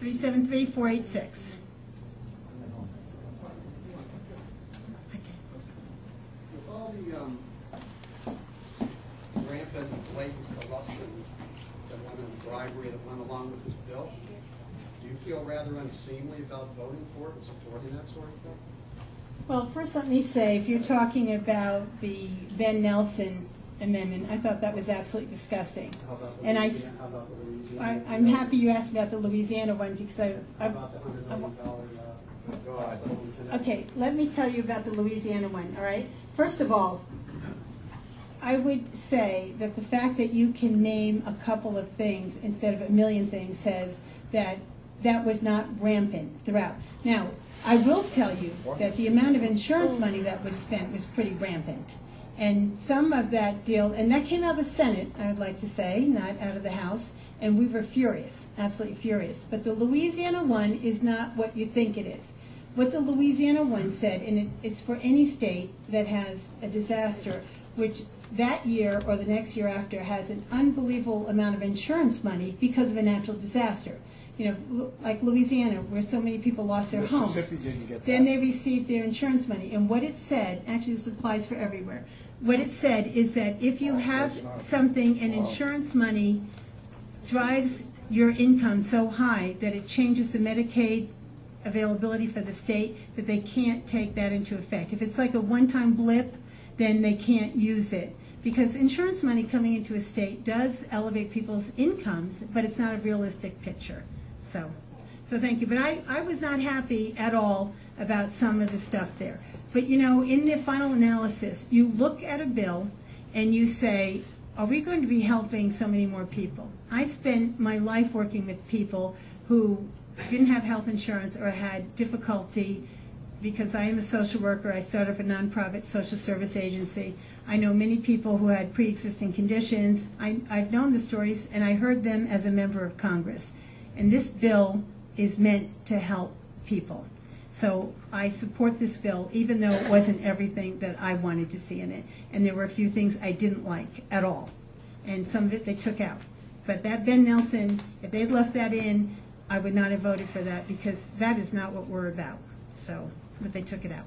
373-486. With all the rampant and blatant corruption that went in the bribery that went along with this bill, do you feel rather unseemly about voting for it and supporting that sort of thing? Well, first let me say, if you're talking about the Ben Nelson amendment, I thought that was absolutely disgusting. How about the And Louisiana, how about the Louisiana? I'm happy you asked about the Louisiana one because How about the $100 million okay, let me tell you about the Louisiana one, all right? First of all, I would say that the fact that you can name a couple of things instead of a million things says that that was not rampant throughout. Now, I will tell you that the amount of insurance money that was spent was pretty rampant. And some of that deal, and that came out of the Senate, I would like to say, not out of the House, and we were furious, absolutely furious. But the Louisiana one is not what you think it is. What the Louisiana one said, and it's for any state that has a disaster, which that year or the next year after has an unbelievable amount of insurance money because of a natural disaster. You know, like Louisiana, where so many people lost their homes. Didn't get Then that. they received their insurance money. And what it said, actually this applies for everywhere, what it said is that if you have something and insurance money drives your income so high that it changes the Medicaid availability for the state, that they can't take that into effect. If it's like a one-time blip, then they can't use it. Because insurance money coming into a state does elevate people's incomes, but it's not a realistic picture. So thank you. But I was not happy at all about some of the stuff there. But you know, in the final analysis, you look at a bill and you say, are we going to be helping so many more people? I spent my life working with people who didn't have health insurance or had difficulty. Because I am a social worker, I started up a nonprofit social service agency. I know many people who had pre-existing conditions. I've known the stories and I heard them as a member of Congress. And this bill is meant to help people. So I support this bill, even though it wasn't everything that I wanted to see in it. And there were a few things I didn't like at all. And some of it they took out. But that Ben Nelson, if they'd left that in, I would not have voted for that because that is not what we're about. So, but they took it out.